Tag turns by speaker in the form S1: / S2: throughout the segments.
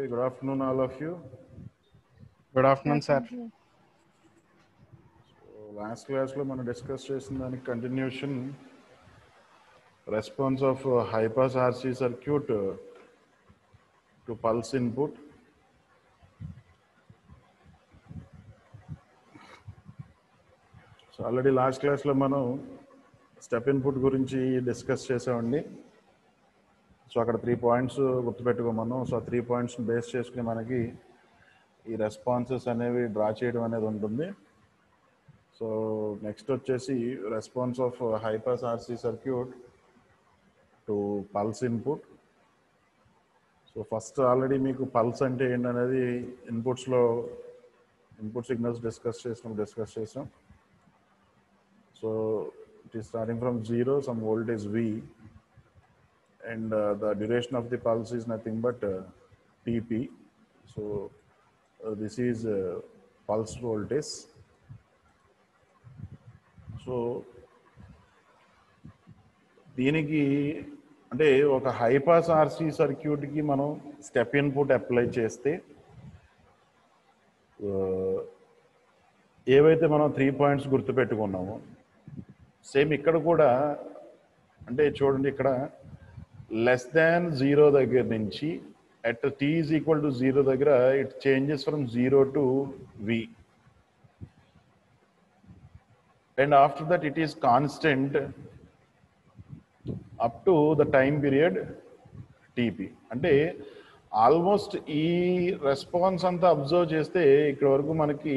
S1: Okay, good afternoon, all of you.
S2: Good afternoon, sir.
S1: Last class lo మనం discuss చేసిన దానికి continuation response of high pass RC circuit to pulse input. So already last క్లాస్లో మనం step input గురించి discuss చేసామండి. So అక్కడ 3 points గుర్తుపెట్టుకోమను. So 3 పాయింట్స్ని base చేసుకుని మనకి ఈ రెస్పాన్సెస్ అనేవి డ్రా చేయడం అనేది ఉంటుంది. సో నెక్స్ట్ వచ్చేసి response of high pass RC circuit to pulse input. So first already మీకు పల్స్ అంటే ఏంటనేది ఇన్పుట్స్లో ఇన్పుట్ సిగ్నల్స్ డిస్కస్ చేసాం. So it is starting from 0, some voltage V, and the duration of the pulse is nothing but TP. So this is pulse voltage. So దీనికి అంటే ఒక high pass RC సర్క్యూట్కి మనం step input apply చేస్తే ఏవైతే మనం 3 points గుర్తుపెట్టుకున్నామో same ఇక్కడ కూడా అంటే చూడండి, ఇక్కడ లెస్ దాన్ 0 దగ్గర నుంచి at t is equal to 0 దగ్గర it changes from 0 to V, and after that it is constant up to the time period TP. అంటే ఆల్మోస్ట్ ఈ రెస్పాన్స్ అంతా అబ్జర్వ్ చేస్తే ఇక్కడ వరకు మనకి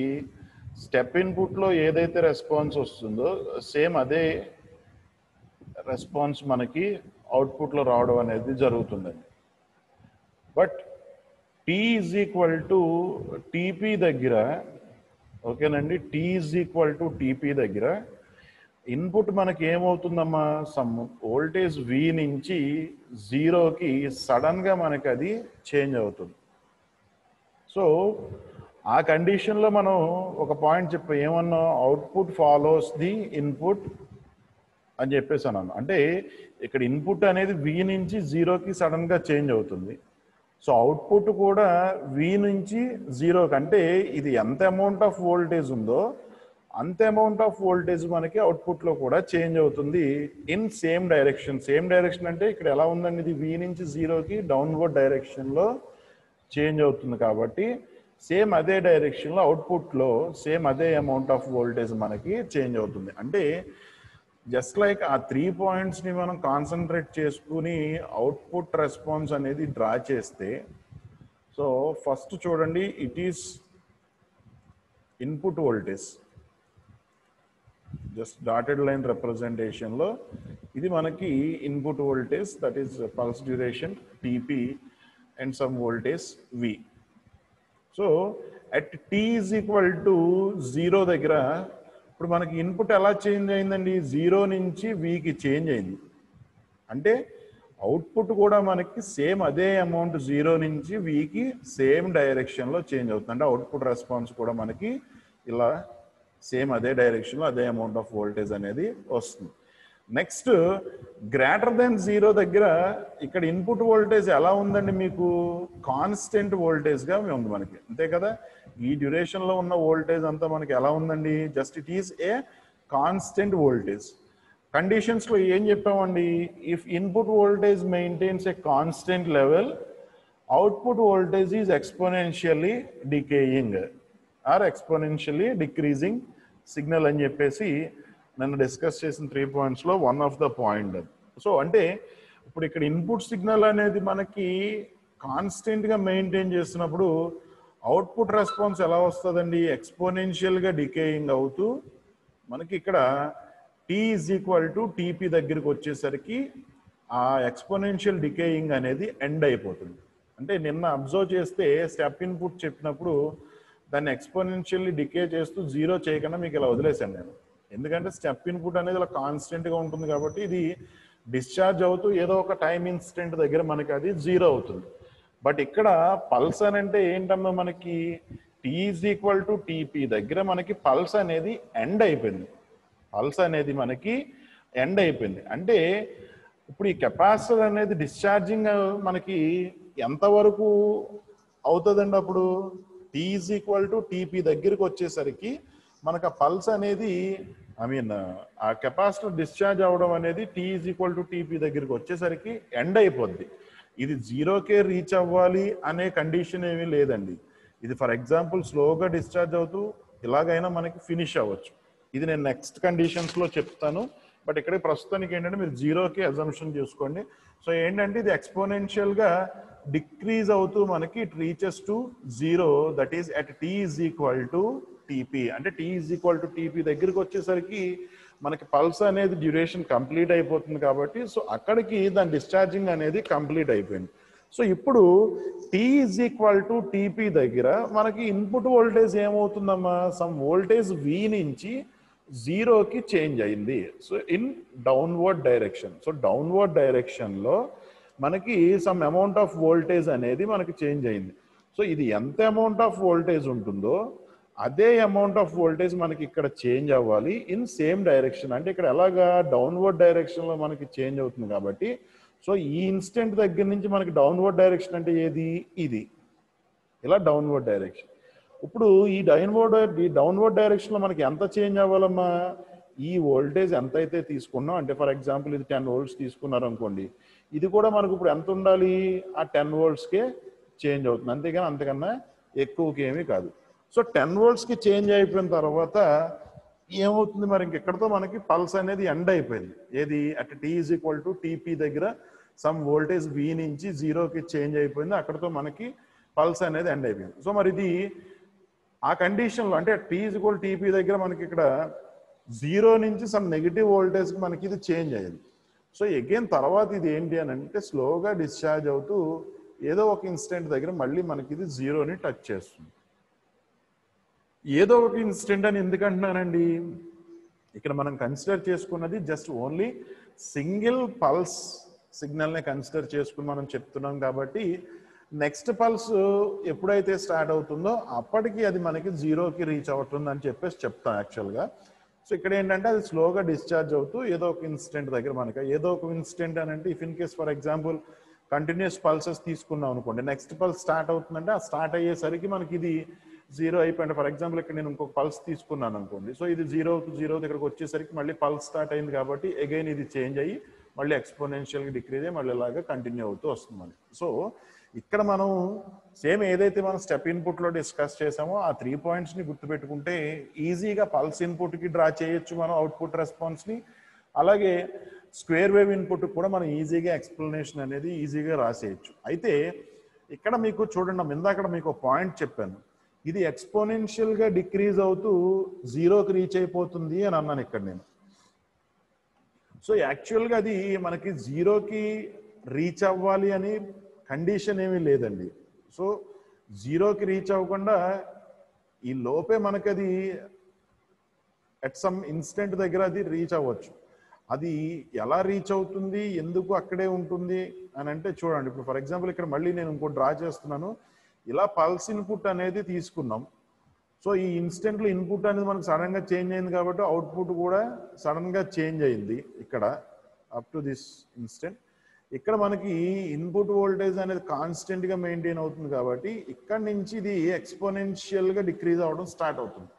S1: స్టెప్ ఇన్పుట్లో ఏదైతే రెస్పాన్స్ వస్తుందో సేమ్ అదే రెస్పాన్స్ మనకి అవుట్పుట్లో రావడం అనేది జరుగుతుందండి. But T is equal to TP దగ్గర, ఓకేనండి, T is equal to TP దగ్గర ఇన్పుట్ మనకి ఏమవుతుందమ్మా, సమ్ వోల్టేజ్ V నుంచి 0కి సడన్గా మనకి అది చేంజ్ అవుతుంది. సో ఆ కండిషన్లో మనం ఒక పాయింట్ చెప్పాం, ఏమన్నా అవుట్పుట్ ఫాలోస్ ది ఇన్పుట్ అని చెప్పేసి అన్నాను. అంటే ఇక్కడ ఇన్పుట్ అనేది V నుంచి 0కి సడన్గా చేంజ్ అవుతుంది. సో అవుట్పుట్ కూడా V నుంచి 0కి, అంటే ఇది ఎంత అమౌంట్ ఆఫ్ వోల్టేజ్ ఉందో అంత అమౌంట్ ఆఫ్ వోల్టేజ్ మనకి అవుట్పుట్లో కూడా చేంజ్ అవుతుంది in same direction. Same direction అంటే ఇక్కడ ఎలా ఉందండి, ఇది V నుంచి 0కి డౌన్వర్డ్ డైరెక్షన్లో చేంజ్ అవుతుంది కాబట్టి సేమ్ అదే డైరెక్షన్లో అవుట్పుట్లో సేమ్ అదే అమౌంట్ ఆఫ్ వోల్టేజ్ మనకి చేంజ్ అవుతుంది. అంటే జస్ట్ లైక్ ఆ 3 పాయింట్స్ని మనం కాన్సన్ట్రేట్ చేసుకుని అవుట్పుట్ రెస్పాన్స్ అనేది డ్రా చేస్తే, సో ఫస్ట్ చూడండి, it is input voltage, just dotted line రిప్రజెంటేషన్లో ఇది మనకి input voltage, that is pulse duration TP and some voltage V. So at T is equal to 0 దగ్గర ఇప్పుడు మనకి ఇన్పుట్ ఎలా చేంజ్ అయిందండి, 0 నుంచి Vకి చేంజ్ అయింది. అంటే అవుట్పుట్ కూడా మనకి సేమ్ అదే అమౌంట్ 0 నుంచి Vకి సేమ్ డైరెక్షన్లో చేంజ్ అవుతుంది. అంటే అవుట్పుట్ రెస్పాన్స్ కూడా మనకి ఇలా సేమ్ అదే డైరెక్షన్లో అదే అమౌంట్ ఆఫ్ వోల్టేజ్ అనేది వస్తుంది. నెక్స్ట్ గ్రేటర్ దెన్ 0 దగ్గర ఇక్కడ ఇన్పుట్ వోల్టేజ్ ఎలా ఉందండి, మీకు కాన్స్టెంట్ వోల్టేజ్గా ఉంది మనకి, అంతే కదా. ఈ డ్యూరేషన్లో ఉన్న వోల్టేజ్ అంతా మనకి ఎలా ఉందండి, just it is a constant voltage. కండిషన్స్లో ఏం చెప్పామండి, if input voltage maintains a constant level output voltage is exponentially decaying or exponentially decreasing signal అని చెప్పేసి నన్ను డిస్కస్ చేసిన 3 పాయింట్స్లో one of the point. So అంటే ఇప్పుడు ఇక్కడ ఇన్పుట్ సిగ్నల్ అనేది మనకి కాన్స్టెంట్గా మెయింటైన్ చేస్తున్నప్పుడు అవుట్పుట్ రెస్పాన్స్ ఎలా వస్తుందండి, ఎక్స్పోనెన్షియల్గా డికేయింగ్ అవుతూ మనకి ఇక్కడ T is equal to TP దగ్గరికి వచ్చేసరికి ఆ ఎక్స్పోనెన్షియల్ డికేయింగ్ అనేది ఎండ్ అయిపోతుంది. అంటే నిన్న అబ్జర్వ్ చేస్తే స్టెప్ ఇన్పుట్ చెప్పినప్పుడు దాన్ని ఎక్స్పోనెన్షియల్లీ డికే చేస్తూ 0 చేయకుండా మీకు ఇలా వదిలేశాను నేను. ఎందుకంటే స్టెప్ ఇన్పుట్ అనేది ఇలా కాన్స్టెంట్గా ఉంటుంది కాబట్టి ఇది డిశ్చార్జ్ అవుతూ ఏదో ఒక టైం ఇన్స్టెంట్ దగ్గర మనకి అది 0 అవుతుంది. బట్ ఇక్కడ పల్స్ అని అంటే ఏంటమ్మా, మనకి T is equal to TP దగ్గర మనకి పల్స్ అనేది ఎండ్ అయిపోయింది. పల్స్ అనేది మనకి ఎండ్ అయిపోయింది అంటే ఇప్పుడు ఈ కెపాసిటర్ అనేది డిశ్చార్జింగ్ మనకి ఎంతవరకు అవుతుందండి. అప్పుడు T is equal to TP దగ్గరికి వచ్చేసరికి మనకు ఆ పల్స్ అనేది ఆ కెపాసిటర్ డిశ్చార్జ్ అవ్వడం అనేది T is equal to TP దగ్గరికి వచ్చేసరికి ఎండ్ అయిపోద్ది. ఇది జీరోకే రీచ్ అవ్వాలి అనే కండిషన్ ఏమీ లేదండి. ఇది ఫర్ ఎగ్జాంపుల్ స్లోగా డిశ్చార్జ్ అవుతూ ఇలాగైనా మనకి ఫినిష్ అవ్వచ్చు. ఇది నేను నెక్స్ట్ కండిషన్స్లో చెప్తాను. బట్ ఇక్కడ ప్రస్తుతానికి ఏంటంటే మీరు జీరోకి అజంప్షన్ చేసుకోండి. సో ఏంటంటే ఇది ఎక్స్పోనెన్షియల్గా డిక్రీజ్ అవుతూ మనకి it reaches to zero, that is at T is equal to TP. అంటే T is equal to TP దగ్గరికి వచ్చేసరికి మనకి పల్స్ అనేది డ్యూరేషన్ కంప్లీట్ అయిపోతుంది కాబట్టి సో అక్కడికి దాని డిశ్చార్జింగ్ అనేది కంప్లీట్ అయిపోయింది. సో ఇప్పుడు T is equal to TP దగ్గర మనకి ఇన్పుట్ వోల్టేజ్ ఏమవుతుందమ్మా, సమ్ వోల్టేజ్ వి నుంచి జీరోకి చేంజ్ అయింది. So in downward direction. So downward డైరెక్షన్లో మనకి సమ్ అమౌంట్ ఆఫ్ వోల్టేజ్ అనేది మనకి చేంజ్ అయింది. సో ఇది ఎంత అమౌంట్ ఆఫ్ వోల్టేజ్ ఉంటుందో అదే అమౌంట్ ఆఫ్ వోల్టేజ్ మనకి ఇక్కడ చేంజ్ అవ్వాలి ఇన్ సేమ్ డైరెక్షన్. అంటే ఇక్కడ ఎలాగా డౌన్వర్డ్ డైరెక్షన్లో మనకి చేంజ్ అవుతుంది కాబట్టి సో ఈ ఇన్స్టెంట్ దగ్గర నుంచి మనకి డౌన్వర్డ్ డైరెక్షన్ అంటే ఏది, ఇది ఇలా డౌన్వర్డ్ డైరెక్షన్. ఇప్పుడు ఈ డౌన్వర్డ్ డైరెక్షన్లో మనకి ఎంత చేంజ్ అవ్వాలమ్మా, ఈ వోల్టేజ్ ఎంత అయితే తీసుకున్నాం, అంటే ఫర్ ఎగ్జాంపుల్ ఇది 10 volts తీసుకున్నారు అనుకోండి, ఇది కూడా మనకు ఇప్పుడు ఎంత ఉండాలి, ఆ 10 voltsకే చేంజ్ అవుతుంది, అంతేగాని అంతకన్నా ఎక్కువకి ఏమీ కాదు. సో 10 voltsకి చేంజ్ అయిపోయిన తర్వాత ఏమవుతుంది మరి, ఇంకెక్కడితో మనకి పల్స్ అనేది ఎండ్ అయిపోయింది. ఏది, at T is equal to TP దగ్గర సమ్ వోల్టేజ్ వి నుంచి జీరోకి చేంజ్ అయిపోయింది, అక్కడితో మనకి పల్స్ అనేది ఎండ్ అయిపోయింది. సో మరి ఇది ఆ కండిషన్లో అంటే టీ ఈజ్ ఈక్వల్ టీపీ దగ్గర మనకి ఇక్కడ జీరో నుంచి సమ్ నెగిటివ్ వోల్టేజ్కి మనకి ఇది చేంజ్ అయ్యింది. సో అగైన్ తర్వాత ఇది ఏంటి అని అంటే స్లోగా డిశ్చార్జ్ అవుతూ ఏదో ఒక ఇన్స్టెంట్ దగ్గర మళ్ళీ మనకి ఇది జీరోని టచ్ చేస్తుంది. ఏదో ఒక ఇన్స్టెంట్ అని ఎందుకంటున్నానండి, ఇక్కడ మనం కన్సిడర్ చేసుకున్నది జస్ట్ ఓన్లీ సింగిల్ పల్స్ సిగ్నల్ని కన్సిడర్ చేసుకుని మనం చెప్తున్నాం కాబట్టి నెక్స్ట్ పల్స్ ఎప్పుడైతే స్టార్ట్ అవుతుందో అప్పటికి అది మనకి జీరోకి రీచ్ అవుతుంది అని చెప్పేసి చెప్తాం యాక్చువల్గా. సో ఇక్కడ ఏంటంటే అది స్లోగా డిశ్చార్జ్ అవుతూ ఏదో ఒక ఇన్స్టెంట్ దగ్గర మనకి ఏదో ఒక ఇన్స్టెంట్ అని అంటే if in case for example continuous pulses తీసుకున్నాం అనుకోండి, నెక్స్ట్ పల్స్ స్టార్ట్ అవుతుందంటే ఆ స్టార్ట్ అయ్యేసరికి మనకి ఇది జీరో అయిపోయింది. ఫర్ ఎగ్జాంపుల్ ఇక్కడ నేను ఇంకొక పల్స్ తీసుకున్నాను అనుకోండి, సో ఇది జీరో దగ్గరకు వచ్చేసరికి మళ్ళీ పల్స్ స్టార్ట్ అయింది కాబట్టి అగైన్ ఇది చేంజ్ అయ్యి మళ్ళీ ఎక్స్పోనెన్షియల్గా డిక్రీజ్ అయ్యి మళ్ళీ ఇలాగా కంటిన్యూ అవుతూ వస్తుంది మనకి. సో ఇక్కడ మనం సేమ్ ఏదైతే మనం స్టెప్ ఇన్పుట్లో డిస్కస్ చేసామో ఆ 3 pointsని గుర్తుపెట్టుకుంటే ఈజీగా పల్స్ ఇన్పుట్కి డ్రా చేయొచ్చు మనం అవుట్పుట్ రెస్పాన్స్ని, అలాగే స్క్వేర్ వేవ్ ఇన్పుట్ కూడా మనం ఈజీగా ఎక్స్ప్లెనేషన్ అనేది ఈజీగా రాసేయచ్చు. అయితే ఇక్కడ మీకు చూడండి, ఇందాక మీకు ఒక పాయింట్ చెప్పాను, ఇది ఎక్స్పోనెన్షియల్గా డిక్రీజ్ అవుతూ జీరోకి రీచ్ అయిపోతుంది అని అన్నాను ఇక్కడ నేను. సో యాక్చువల్గా అది మనకి జీరోకి రీచ్ అవ్వాలి అని కండిషన్ ఏమీ లేదండి. సో జీరోకి రీచ్ అవ్వకుండా ఈ లోపే మనకి అది అట్ సమ్ ఇన్స్టెంట్ దగ్గర అది రీచ్ అవ్వచ్చు. అది ఎలా రీచ్ అవుతుంది, ఎందుకు అక్కడే ఉంటుంది అని అంటే చూడండి, ఇప్పుడు ఫర్ ఎగ్జాంపుల్ ఇక్కడ మళ్ళీ నేను ఇంకోటి డ్రా చేస్తున్నాను. ఇలా పల్స్ ఇన్పుట్ అనేది తీసుకున్నాం. సో ఈ ఇన్స్టెంట్లో ఇన్పుట్ అనేది మనకు సడన్గా చేంజ్ అయింది కాబట్టి అవుట్పుట్ కూడా సడన్గా చేంజ్ అయింది ఇక్కడ అప్ టు దిస్ ఇన్స్టెంట్. ఇక్కడ మనకి ఇన్పుట్ వోల్టేజ్ అనేది కాన్స్టెంట్గా మెయింటైన్ అవుతుంది కాబట్టి ఇక్కడ నుంచి ఇది ఎక్స్పోనెన్షియల్గా డిక్రీజ్ అవ్వడం స్టార్ట్ అవుతుంది.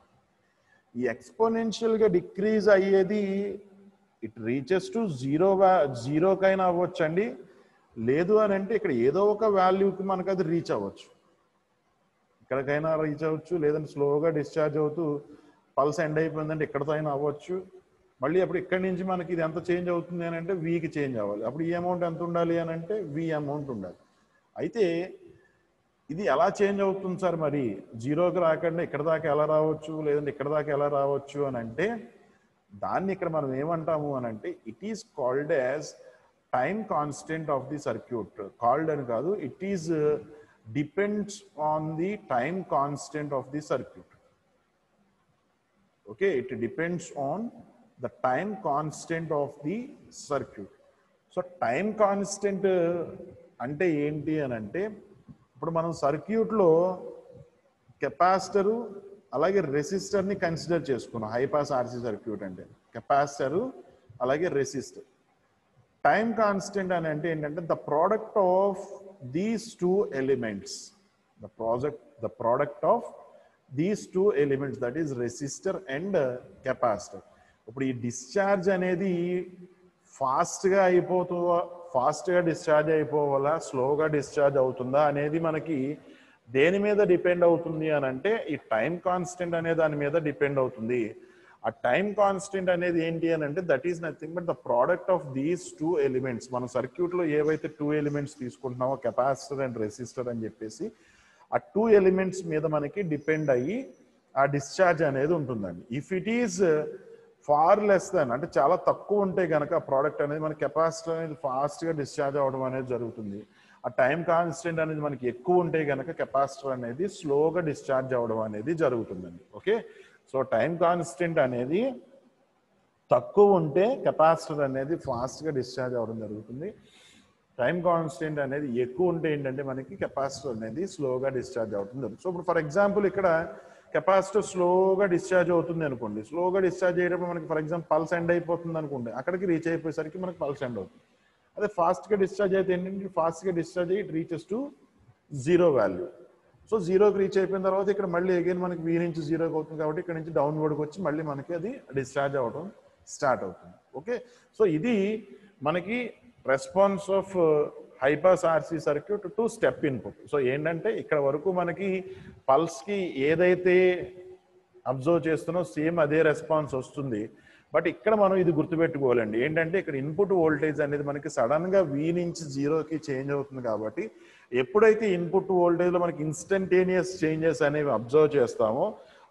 S1: ఈ ఎక్స్పోనెన్షియల్గా డిక్రీజ్ అయ్యేది ఇట్ రీచెస్ టు జీరోకైనా అవ్వచ్చండి, లేదు అని అంటే ఇక్కడ ఏదో ఒక వాల్యూకి మనకు అది రీచ్ అవ్వచ్చు, ఇక్కడికైనా రీచ్ అవ్వచ్చు, లేదంటే స్లోగా డిశ్చార్జ్ అవుతూ పల్స్ ఎండ్ అయిపోయిందంటే ఇక్కడతో అయినా అవ్వచ్చు. మళ్ళీ అప్పుడు ఇక్కడి నుంచి మనకి ఇది ఎంత చేంజ్ అవుతుంది అని అంటే వీకి చేంజ్ అవ్వాలి, అప్పుడు ఈ అమౌంట్ ఎంత ఉండాలి అని అంటే వి అమౌంట్ ఉండాలి. అయితే ఇది ఎలా చేంజ్ అవుతుంది సార్, మరి జీరోకి రాకుండా ఇక్కడ దాకా ఎలా రావచ్చు, లేదంటే ఇక్కడ దాకా ఎలా రావచ్చు అని అంటే దాన్ని ఇక్కడ మనం ఏమంటాము అని అంటే it is called as time constant of the circuit. Called అని కాదు, it is depends on the time constant of the circuit. Okay, it depends on the time constant of the circuit. So time constant అంటే ఏంటి అని అంటే ఇప్పుడు మనం సర్క్యూట్లో capacitor అలాగే రెసిస్టర్ని కన్సిడర్ చేసుకున్నాం. హైపాస్ ఆర్సీ సర్క్యూట్ అంటే కెపాసిటరు అలాగే రెసిస్టర్. టైం కాన్స్టెంట్ అని అంటే ఏంటంటే the product of these two elements, the product of these two elements, that is resistor and capacitor. ఇప్పుడు ఈ డిశ్చార్జ్ అనేది ఫాస్ట్గా డిశ్చార్జ్ అయిపోవాలా, స్లోగా డిశ్చార్జ్ అవుతుందా అనేది మనకి దేని మీద డిపెండ్ అవుతుంది అని అంటే ఈ టైం కాన్స్టెంట్ అనే దాని మీద డిపెండ్ అవుతుంది. ఆ టైం కాన్స్టెంట్ అనేది ఏంటి అని అంటే that is nothing but the product of these two elements. మన సర్క్యూట్లో ఏవైతే టూ ఎలిమెంట్స్ తీసుకుంటున్నామో కెపాసిటర్ అండ్ రెసిస్టర్ అని చెప్పేసి ఆ టూ ఎలిమెంట్స్ మీద మనకి డిపెండ్ అయ్యి ఆ డిశ్చార్జ్ అనేది ఉంటుందండి. If it is far less than అంటే చాలా తక్కువ ఉంటే కనుక ఆ ప్రోడక్ట్ అనేది మన కెపాసిటర్ అనేది ఫాస్ట్గా డిశ్చార్జ్ అవ్వడం అనేది జరుగుతుంది. ఆ టైం కాన్స్టెంట్ అనేది మనకి ఎక్కువ ఉంటే కనుక కెపాసిటర్ అనేది స్లోగా డిశ్చార్జ్ అవ్వడం అనేది జరుగుతుందండి. ఓకే, సో టైం కాన్స్టెంట్ అనేది తక్కువ ఉంటే కెపాసిటర్ అనేది ఫాస్ట్గా డిశ్చార్జ్ అవ్వడం జరుగుతుంది. టైం కాన్స్టెంట్ అనేది ఎక్కువ ఉంటే ఏంటంటే మనకి కెపాసిటర్ అనేది స్లోగా డిశ్చార్జ్ అవుతుంది. సో ఇప్పుడు ఫర్ ఎగ్జాంపుల్ ఇక్కడ కెపాసిటర్ స్లోగా డిశ్చార్జ్ అవుతుంది అనుకోండి. స్లోగా డిశ్చార్జ్ అయ్యేటప్పుడు మనకి ఫర్ ఎగ్జాంపుల్ పల్స్ ఎండ్ అయిపోతుంది అనుకోండి. అక్కడికి రీచ్ అయిపోయేసరికి మనకి పల్స్ ఎండ్ అవుతుంది. అదే ఫాస్ట్గా డిశ్చార్జ్ అయితే ఏంటంటే ఫాస్ట్గా డిశ్చార్జ్ అయ్యి it reaches to zero value. So జీరోకి రీచ్ అయిపోయిన తర్వాత ఇక్కడ మళ్ళీ అగైన్ మనకి V నుంచి జీరోకి అవుతుంది కాబట్టి ఇక్కడ నుంచి డౌన్వర్డ్కి వచ్చి మళ్ళీ మనకి అది డిశ్చార్జ్ అవ్వడం స్టార్ట్ అవుతుంది. ఓకే, సో ఇది మనకి response of high pass RC circuit to step input. So ఏంటంటే ఇక్కడ వరకు మనకి పల్స్కి ఏదైతే అబ్జర్వ్ చేస్తున్నో సేమ్ అదే రెస్పాన్స్ వస్తుంది. బట్ ఇక్కడ మనం ఇది గుర్తుపెట్టుకోవాలండి, ఏంటంటే ఇక్కడ ఇన్పుట్ వోల్టేజ్ అనేది మనకి సడన్గా V నుంచి జీరోకి చేంజ్ అవుతుంది. కాబట్టి ఎప్పుడైతే ఇన్పుట్ వోల్టేజ్లో మనకి ఇన్స్టంటేనియస్ చేంజెస్ అనేవి అబ్జర్వ్ చేస్తామో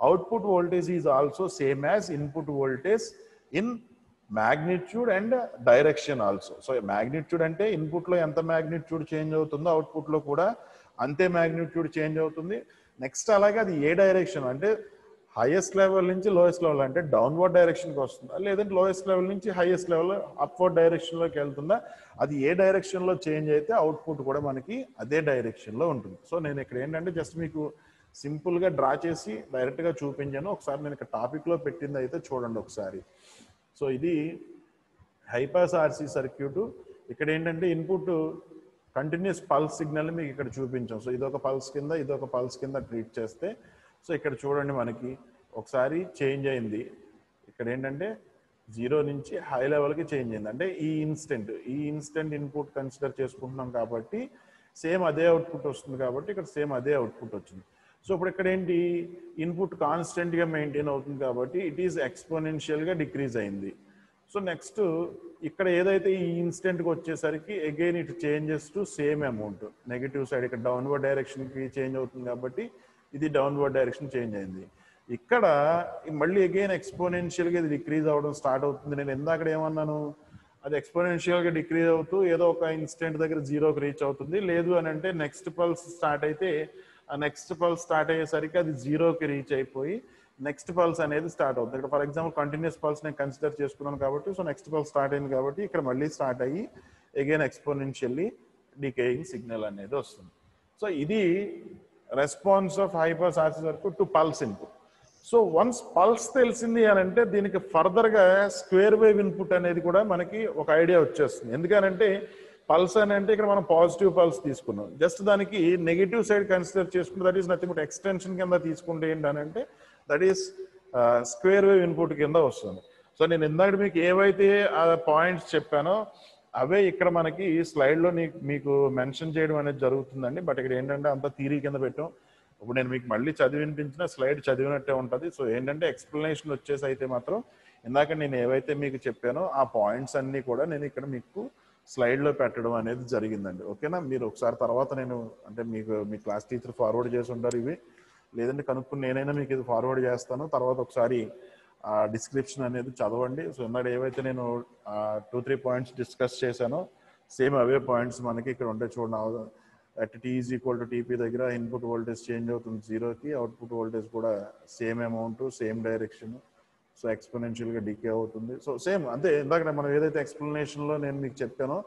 S1: output voltage is also same as input voltage in magnitude and direction also. So magnitude అంటే ఇన్పుట్లో ఎంత మ్యాగ్నిట్యూడ్ చేంజ్ అవుతుందో అవుట్పుట్లో కూడా అంతే మ్యాగ్నిట్యూడ్ చేంజ్ అవుతుంది. నెక్స్ట్ అలాగే అది ఏ డైరెక్షన్ అంటే హైయెస్ట్ లెవెల్ నుంచి లోయెస్ట్ లెవెల్ అంటే డౌన్వర్డ్ డైరెక్షన్కి వస్తుందా, లేదంటే లోయెస్ట్ లెవెల్ నుంచి హైయెస్ట్ లెవెల్ అప్వర్డ్ డైరెక్షన్లోకి వెళ్తుందా, అది ఏ డైరెక్షన్లో చేంజ్ అయితే అవుట్పుట్ కూడా మనకి అదే డైరెక్షన్లో ఉంటుంది. సో నేను ఇక్కడ ఏంటంటే జస్ట్ మీకు సింపుల్గా డ్రా చేసి డైరెక్ట్గా చూపించాను. ఒకసారి నేను ఇక్కడ టాపిక్లో పెట్టింది అయితే చూడండి ఒకసారి. సో ఇది హైపాస్ ఆర్సీ సర్క్యూటు. ఇక్కడ ఏంటంటే ఇన్పుట్ కంటిన్యూస్ పల్స్ సిగ్నల్ని మీకు ఇక్కడ చూపించాం. సో ఇదొక పల్స్ కింద ఇదొక పల్స్ కింద ట్రీట్ చేస్తే సో ఇక్కడ చూడండి మనకి ఒకసారి చేంజ్ అయింది. ఇక్కడ ఏంటంటే జీరో నుంచి హై లెవెల్కి చేంజ్ అయింది. అంటే ఈ ఇన్స్టెంట్ ఇన్పుట్ కన్సిడర్ చేసుకుంటున్నాం కాబట్టి సేమ్ అదే అవుట్పుట్ వస్తుంది. కాబట్టి ఇక్కడ సేమ్ అదే అవుట్పుట్ వచ్చింది. సో ఇప్పుడు ఇక్కడ ఏంటి ఇన్పుట్ కాన్స్టెంట్గా మెయింటైన్ అవుతుంది కాబట్టి ఇట్ ఈస్ ఎక్స్పోనెన్షియల్గా డిక్రీజ్ అయింది. సో నెక్స్ట్ ఇక్కడ ఏదైతే ఈ ఇన్స్టెంట్కి వచ్చేసరికి again it changes to same amount. Negative side ఇక్కడ డౌన్వర్డ్ డైరెక్షన్కి చేంజ్ అవుతుంది కాబట్టి ఇది డౌన్వర్డ్ డైరెక్షన్ చేంజ్ అయింది. ఇక్కడ మళ్ళీ అగైన్ ఎక్స్పోనెన్షియల్గా ఇది డిక్రీజ్ అవ్వడం స్టార్ట్ అవుతుంది. నేను ఇందాక ఏమన్నాను, అది ఎక్స్పోనెన్షియల్గా డిక్రీజ్ అవుతూ ఏదో ఒక ఇన్స్టెంట్ దగ్గర జీరోకి రీచ్ అవుతుంది. లేదు అని అంటే నెక్స్ట్ పల్స్ స్టార్ట్ అయితే ఆ నెక్స్ట్ పల్స్ స్టార్ట్ అయ్యేసరికి అది జీరోకి రీచ్ అయిపోయి నెక్స్ట్ పల్స్ అనేది స్టార్ట్ అవుతుంది. ఇక్కడ ఫర్ ఎగ్జాంపుల్ కంటిన్యూస్ పల్స్ నేను కన్సిడర్ చేసుకున్నాను కాబట్టి సో నెక్స్ట్ పల్స్ స్టార్ట్ అయింది కాబట్టి ఇక్కడ మళ్ళీ స్టార్ట్ అయ్యి అగైన్ ఎక్స్పోనెన్షియల్లీ డికేయింగ్ సిగ్నల్ అనేది వస్తుంది. సో ఇది response of high pass RC circuit to pulse input. So once pulse తెలిసింది అని అంటే దీనికి ఫర్దర్గా స్క్వేర్ వేవ్ ఇన్పుట్ అనేది కూడా మనకి ఒక ఐడియా వచ్చేస్తుంది. ఎందుకనంటే పల్స్ అని అంటే ఇక్కడ మనం పాజిటివ్ పల్స్ తీసుకున్నాం, జస్ట్ దానికి నెగిటివ్ సైడ్ కన్సిడర్ చేసుకుంటే that is nothing but extension కింద తీసుకుంటే ఏంటంటే that is square wave input కింద వస్తుంది. సో నేను ఇందాక మీకు ఏవైతే ఆ పాయింట్స్ చెప్పానో అవే ఇక్కడ మనకి స్లైడ్లో మీకు మెన్షన్ చేయడం అనేది జరుగుతుందండి. బట్ ఇక్కడ ఏంటంటే అంత థియరీ కింద పెట్టాం. ఇప్పుడు నేను మీకు మళ్ళీ చదివినిపించిన స్లైడ్ చదివినట్టే ఉంటుంది. సో ఏంటంటే ఎక్స్ప్లెనేషన్ వచ్చేసి అయితే మాత్రం ఇందాక నేను ఏవైతే మీకు చెప్పానో ఆ పాయింట్స్ అన్నీ కూడా నేను ఇక్కడ మీకు స్లైడ్లో పెట్టడం అనేది జరిగిందండి. ఓకేనా, మీరు ఒకసారి తర్వాత నేను అంటే మీ క్లాస్ టీచర్ ఫార్వర్డ్ చేసి ఉంటారు ఇవి, లేదంటే కనుక్కుని నేనైనా మీకు ఇది ఫార్వర్డ్ చేస్తాను. తర్వాత ఒకసారి ఆ డిస్క్రిప్షన్ అనేది చదవండి. సో ఇందాక ఏవైతే నేను 2-3 పాయింట్స్ డిస్కస్ చేశానో సేమ్ అవే పాయింట్స్ మనకి ఇక్కడ ఉంటాయి చూడండి. At T is equal to TP దగ్గర ఇన్పుట్ వోల్టేజ్ చేంజ్ అవుతుంది జీరోకి, అవుట్పుట్ వోల్టేజ్ కూడా same amount same direction. So ఎక్స్పోనెన్షియల్గా డికే అవుతుంది. సో సేమ్ అంతే ఇందాక మనం ఏదైతే ఎక్స్ప్లెనేషన్లో నేను మీకు చెప్పానో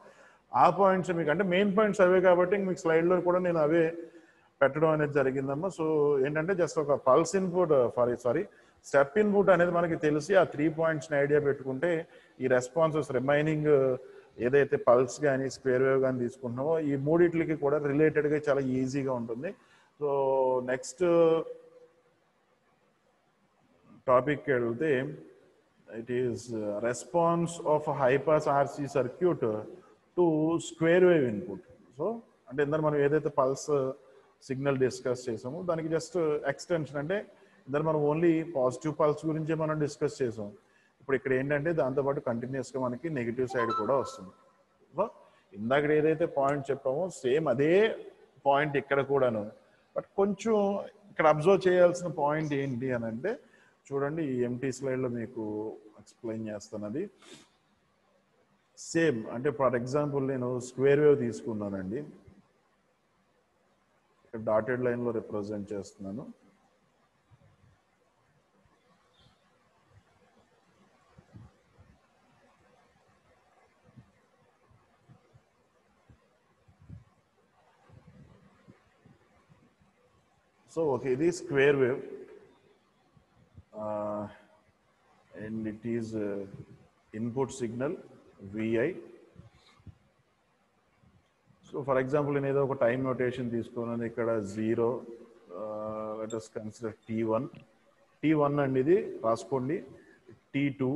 S1: ఆ పాయింట్స్ మీకు అంటే మెయిన్ పాయింట్స్ అవే కాబట్టి మీకు స్లైడ్లో కూడా నేను అవే పెట్టడం అనేది జరిగిందమ్మా. సో ఏంటంటే జస్ట్ ఒక పల్స్ ఇన్పుట్ స్టెప్ ఇన్పుట్ అనేది మనకి తెలిసి ఆ 3 పాయింట్స్ని ఐడియా పెట్టుకుంటే ఈ రెస్పాన్సెస్ రిమైనింగ్ ఏదైతే పల్స్ కానీ స్క్వేర్ వేవ్ కానీ తీసుకుంటున్నామో ఈ మూడిట్లకి కూడా రిలేటెడ్గా చాలా ఈజీగా ఉంటుంది. సో నెక్స్ట్ టాపిక్ వెళ్తే it is response of high pass RC circuit to square wave input. So అంటే ఇందాక మనం ఏదైతే పల్స్ సిగ్నల్ డిస్కస్ చేసామో దానికి జస్ట్ ఎక్స్టెన్షన్. అంటే ఇందాక మనం ఓన్లీ పాజిటివ్ పల్స్ గురించే మనం డిస్కస్ చేసాం. ఇప్పుడు ఇక్కడ ఏంటంటే దాంతోపాటు కంటిన్యూస్గా మనకి నెగిటివ్ సైడ్ కూడా వస్తుంది. సో ఇందాక ఏదైతే పాయింట్ చెప్పామో సేమ్ అదే పాయింట్ ఇక్కడ కూడాను. బట్ కొంచెం ఇక్కడ అబ్జర్వ్ చేయాల్సిన పాయింట్ ఏంటి అని అంటే చూడండి, ఈ ఎంటీ స్లైడ్లో మీకు ఎక్స్ప్లెయిన్ చేస్తానది. సేమ్ అంటే ఫర్ ఎగ్జాంపుల్ నేను స్క్వేర్ వేవ్ తీసుకున్నానండి, ఇక్కడ డాటెడ్ లైన్లో రిప్రజెంట్ చేస్తున్నాను. సో ఓకే, ఇది square wave and it is input signal Vi. So for example నేను ఏదో ఒక టైం నోటేషన్ తీసుకున్నాను, ఇక్కడ 0, let us consider T1 అండి, ఇది రాసుకోండి. T2,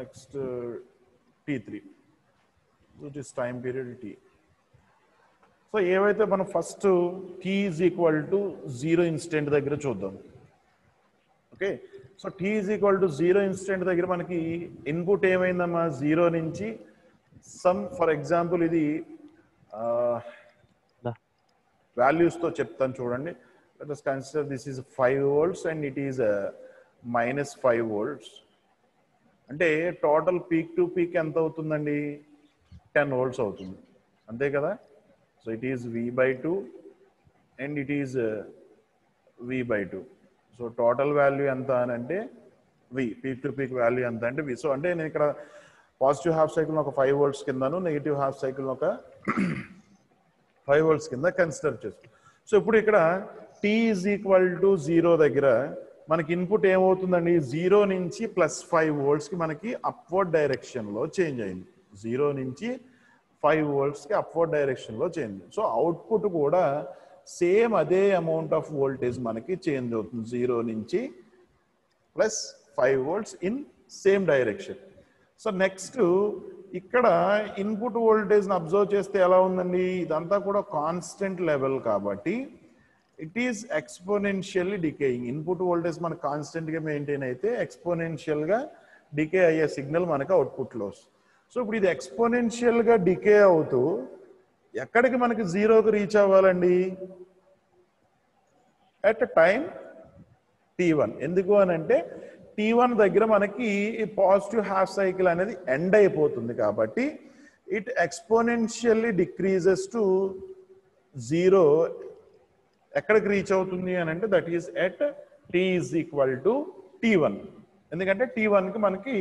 S1: next T3, which is time period T. So ఏవైతే మనం first T is equal to 0 instant దగ్గర చూద్దాం. Okay, so T is equal to 0 instant దగ్గర మనకి ఇన్పుట్ ఏమైందమ్మా 0 నుంచి సమ్, ఫర్ ఎగ్జాంపుల్ ఇది వాల్యూస్తో చెప్తాను చూడండి. Let us consider this is 5 volts and it is -5 volts. అంటే టోటల్ పీక్ టు పీక్ ఎంత అవుతుందండి, 10 volts అవుతుంది, అంతే కదా. So it is V/2 and it is V/2. So total value ఎంత అని అంటే V, peak to peak value ఎంత అంటే V. సో అంటే నేను ఇక్కడ పాజిటివ్ హాఫ్ సైకిల్ ఒక 5 volts కిందను, నెగిటివ్ హాఫ్ సైకిల్ ఒక 5 volts కింద కన్సిడర్ చేస్తాం. సో ఇప్పుడు ఇక్కడ T ఈజ్ ఈక్వల్ టు 0 దగ్గర మనకి ఇన్పుట్ ఏమవుతుందండి, 0 నుంచి +5 voltsకి మనకి అప్వర్డ్ డైరెక్షన్లో చేంజ్ అయింది. 0 నుంచి 5 voltsకి అప్వర్డ్ డైరెక్షన్లో చేంజ్. సో అవుట్పుట్ కూడా సేమ్ అదే అమౌంట్ ఆఫ్ వోల్టేజ్ మనకి చేంజ్ అవుతుంది, 0 నుంచి +5 volts in same direction. So next ఇక్కడ ఇన్పుట్ వోల్టేజ్ని అబ్జర్వ్ చేస్తే ఎలా ఉందండి, ఇదంతా కూడా కాన్స్టెంట్ లెవెల్ కాబట్టి it is exponentially decaying. Input voltage మనకు కాన్స్టెంట్గా మెయింటైన్ అయితే ఎక్స్పోనెన్షియల్గా డికే అయ్యే సిగ్నల్ మనకి అవుట్పుట్లో వస్తుంది. సో ఇప్పుడు ఇది ఎక్స్పోనెన్షియల్గా డికే అవుతూ ఎక్కడికి మనకి 0కి రీచ్ అవ్వాలండి, అట్ టైం T1. ఎందుకు అని అంటే T1 దగ్గర మనకి ఈ పాజిటివ్ హాఫ్ సైకిల్ అనేది ఎండ్ అయిపోతుంది కాబట్టి ఇట్ ఎక్స్పోనెన్షియల్లీ డిక్రీజెస్ టు 0. ఎక్కడికి రీచ్ అవుతుంది అని అంటే that is at T is equal to T1. ఎందుకంటే T1కి మనకి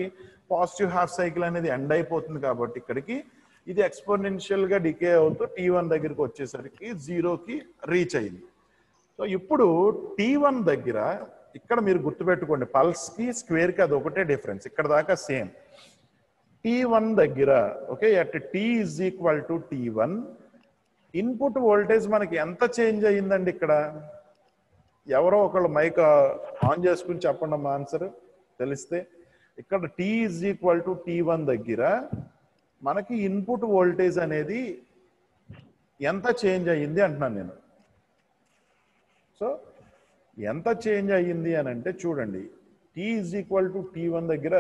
S1: పాజిటివ్ హాఫ్ సైకిల్ అనేది ఎండ్ అయిపోతుంది కాబట్టి ఇక్కడికి ఇది ఎక్స్పోనెన్షియల్గా డికే అవుతూ T1 దగ్గరికి వచ్చేసరికి 0కి రీచ్ అయింది. సో ఇప్పుడు T1 దగ్గర ఇక్కడ మీరు గుర్తుపెట్టుకోండి, పల్స్కి స్క్వేర్కి అది ఒకటే డిఫరెన్స్, ఇక్కడ దాకా సేమ్. T1 దగ్గర okay, at T is equal to T1 input voltage మనకి ఎంత చేంజ్ అయ్యిందండి. ఇక్కడ ఎవరో ఒకళ్ళు మైక్ ఆన్ చేసుకుని చెప్పండి అమ్మా ఆన్సర్ తెలిస్తే. ఇక్కడ T is equal to T1 దగ్గర మనకి ఇన్పుట్ వోల్టేజ్ అనేది ఎంత చేంజ్ అయ్యింది అంటున్నాను నేను. సో ఎంత చేంజ్ అయ్యింది అని అంటే చూడండి, T is equal to T1 దగ్గర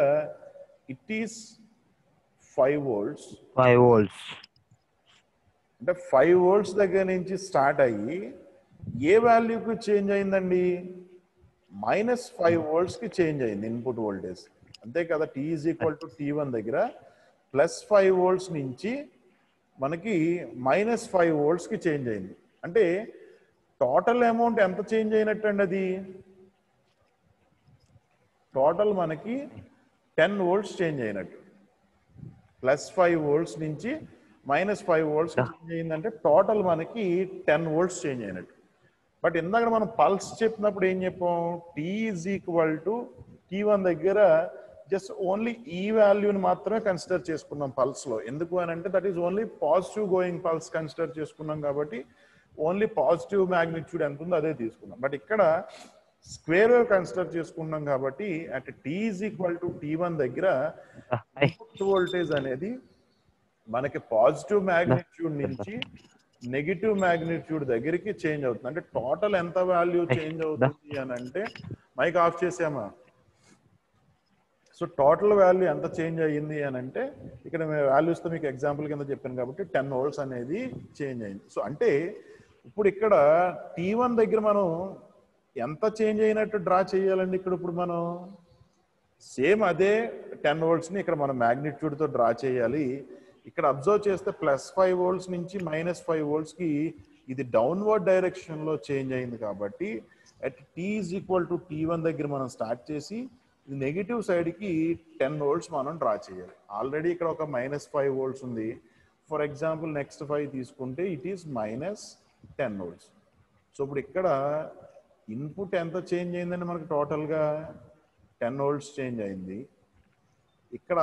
S1: ఇట్ ఈస్ 5 volts.
S3: 5 volts.
S1: అంటే 5 volts దగ్గర నుంచి స్టార్ట్ అయ్యి ఏ వాల్యూకి చేంజ్ అయిందండి, -5 voltsకి చేంజ్ అయింది ఇన్పుట్ వోల్టేజ్, అంతే కదా. T is equal to T1 దగ్గర +5 volts నుంచి మనకి -5 voltsకి చేంజ్ అయింది. అంటే టోటల్ అమౌంట్ ఎంత చేంజ్ అయినట్టు అండి, అది టోటల్ మనకి 10 volts చేంజ్ అయినట్టు. +5 volts నుంచి -5 volts చేంజ్ అయిందంటే టోటల్ మనకి 10 volts చేంజ్ అయినట్టు. బట్ ఇందాక మనం పల్స్ చెప్పినప్పుడు ఏం చెప్పాం, T is equal to T1 దగ్గర జస్ట్ ఓన్లీ ఈ వాల్యూని మాత్రమే కన్సిడర్ చేసుకున్నాం పల్స్లో. ఎందుకు అని అంటే that is only positive going pulse consider చేసుకున్నాం కాబట్టి ఓన్లీ పాజిటివ్ మ్యాగ్నిట్యూడ్ ఎంత ఉందో అదే తీసుకున్నాం. బట్ ఇక్కడ స్క్వేర్ వేవ్ కన్సిడర్ చేసుకున్నాం కాబట్టి at T is equal to T1 దగ్గర ఇన్పుట్ వోల్టేజ్ అనేది మనకి పాజిటివ్ మ్యాగ్నిట్యూడ్ నుంచి నెగిటివ్ మ్యాగ్నిట్యూడ్ దగ్గరికి చేంజ్ అవుతుంది. అంటే టోటల్ ఎంత వాల్యూ చేంజ్ అవుతుంది అని అంటే, మైక్ ఆఫ్ చేసామా? సో టోటల్ వాల్యూ ఎంత చేంజ్ అయ్యింది అని అంటే, ఇక్కడ మేము వాల్యూస్తో మీకు ఎగ్జాంపుల్ కింద చెప్పాను కాబట్టి 10 volts అనేది చేంజ్ అయింది. సో అంటే ఇప్పుడు ఇక్కడ T1 దగ్గర మనం ఎంత చేంజ్ అయినట్టు డ్రా చేయాలండి? ఇప్పుడు మనం సేమ్ అదే 10 volts ని ఇక్కడ మనం magnitude తో డ్రా చేయాలి. ఇక్కడ అబ్జర్వ్ చేస్తే +5 volts నుంచి -5 volts కి ఇది డౌన్వర్డ్ డైరెక్షన్ లో చేంజ్ అయింది కాబట్టి at T is equal to T1 దగ్గర మనం స్టార్ట్ చేసి నెగిటివ్ సైడ్ కి 10 volts మనం డ్రా చేయాలి. ఆల్రెడీ ఇక్కడ ఒక -5 volts ఉంది. ఫర్ ఎగ్జాంపుల్ నెక్స్ట్ 5 తీసుకుంటే ఇట్ ఈస్ -10 volts. సో ఇప్పుడు ఇక్కడ ఇన్పుట్ ఎంత చేంజ్ అయిందండి? మనకి టోటల్గా 10 volts చేంజ్ అయింది. ఇక్కడ